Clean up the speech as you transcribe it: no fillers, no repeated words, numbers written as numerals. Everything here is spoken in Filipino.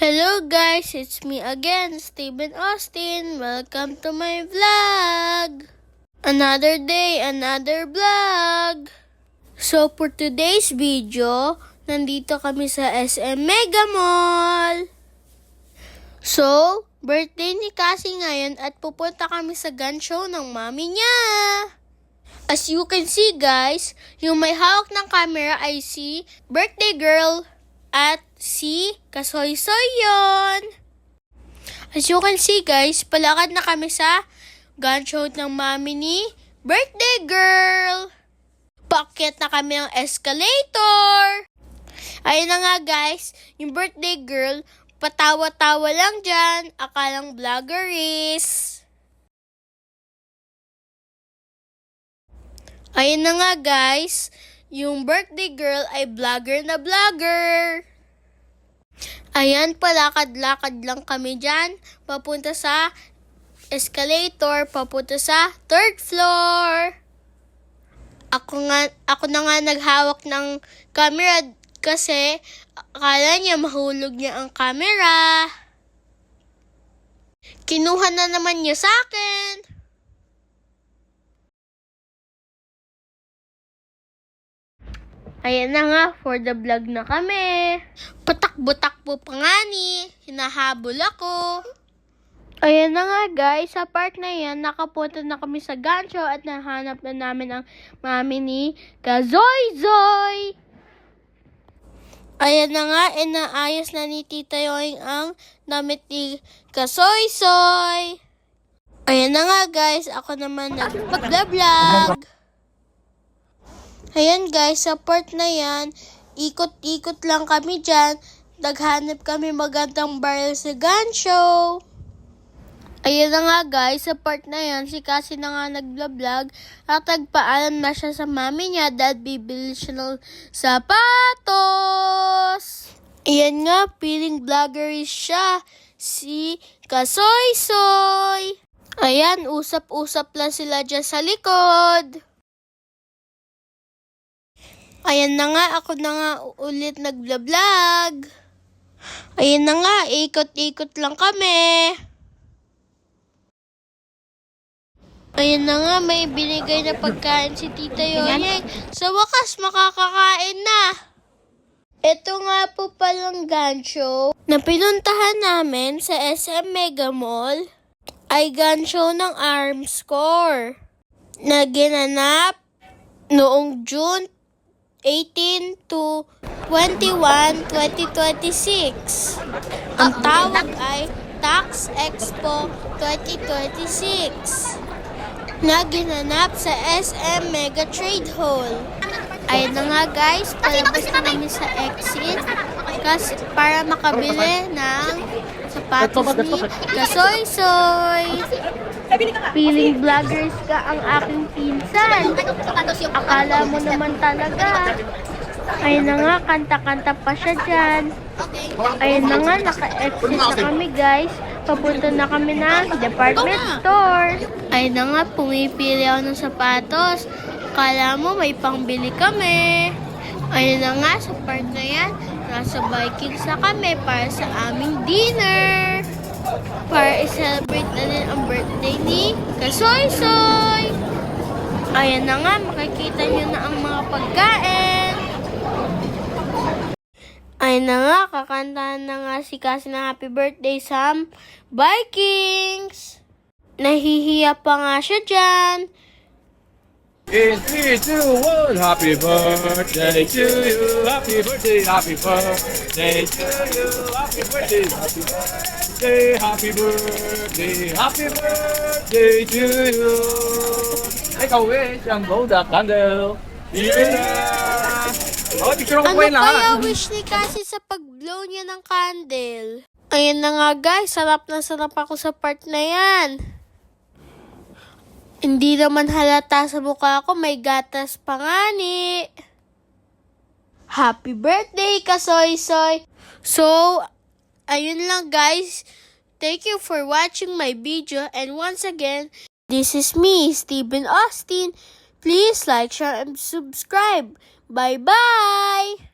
Hello guys, it's me again, Steven Austin. Welcome to my vlog. Another day, another vlog. So for today's video, nandito kami sa SM Mega Mall. So, birthday ni Cassie ngayon at pupunta kami sa gun show ng mami niya. As you can see guys, yung may hawak ng camera ay si birthday girl at si Kasoy-Soy yon. As you can see guys, palakad na kami sa gun show ng mami ni birthday girl. Paakyat na kami ng escalator. Ayun na nga guys, yung birthday girl, patawa-tawa lang dyan, akalang vlogger is. Ayun na nga guys, yung birthday girl ay vlogger na vlogger. Ayan, palakad-lakad lang kami dyan, papunta sa escalator, papunta sa third floor. Ako na nga naghawak ng camera kasi akala niya mahulog niya ang camera. Kinuha na naman niya sa akin. Ayan na nga, for the vlog na kami. Patakbo-takbo pa nga ni, hinahabol ako. Ayan na nga guys, sa part na yan, nakapunta na kami sa gun show at nahanap na namin ang mami ni Kazoy-Zoy. Ayan na nga, naayos na ni Tita Yoing ang damit ni Kasoy-Soy. Ayan na nga guys, ako naman nagpag-vlog. Ayan guys, sa part na yan, ikot-ikot lang kami dyan. Naghanap kami magandang barrel sa gun show. Ayan na nga guys, sa part na yan, si Cassie na nga nag-vlog at nagpaalam na siya sa mami niya dahil bibili siya ng sapatos. Ayan nga, feeling vlogger siya, si Kasoy-Soy. Ayan, usap-usap lang sila dyan sa likod. Ayan na nga, ako na nga ulit nag-vlog. Ayan na nga, ikot-ikot lang kami. Ayan na nga, may binigay na pagkain si Tita Yoyeng. Sa wakas, makakakain na. Ito nga po palang gun show na pinuntahan namin sa SM Mega Mall ay gun show ng Arms Corps na ginanap noong June 18 to 21, 2026. Ang tawag ay Tax Expo 2026 na ginanap sa SM Mega Trade Hall. Ayun na nga guys, palabas na kami sa exit kasi para makabili ng sapatos ni Kasoy-Soy. Feeling vloggers ka ang aking pinsan. Akala mo naman talaga. Ayun na nga, kanta-kanta pa siya dyan. Ayun na nga, naka-exit na kami guys. Papunta na kami ng department store. Ayun na nga, pumipili ako ng sapatos. Akala mo may pangbili kami. Ayun na nga, sa part na yan, nasa Vikings na kami para sa aming dinner. Para i-celebrate na din ang birthday ni Kasoy-Soy. Ayan na nga, makikita nyo na ang mga pagkain. Ayan na nga, kakantahan na nga si Cassie ng happy birthday sa Vikings. Nahihiya pa nga siya dyan. In 3, 2, 1, happy birthday to you, happy birthday to you, happy birthday, happy birthday to you. Make a wish and blow the candle. Ano kaya wish ni Cassie sa pag-blow niya ng candle? Ayan na nga guys, sarap na sarap ako sa part na yan. Hindi naman halata sa mukha ko, may gatas pa nga ni. Happy birthday, Kasoy-Soy! So, ayun lang guys. Thank you for watching my video. And once again, this is me, Steven Austin. Please like, share, and subscribe. Bye-bye!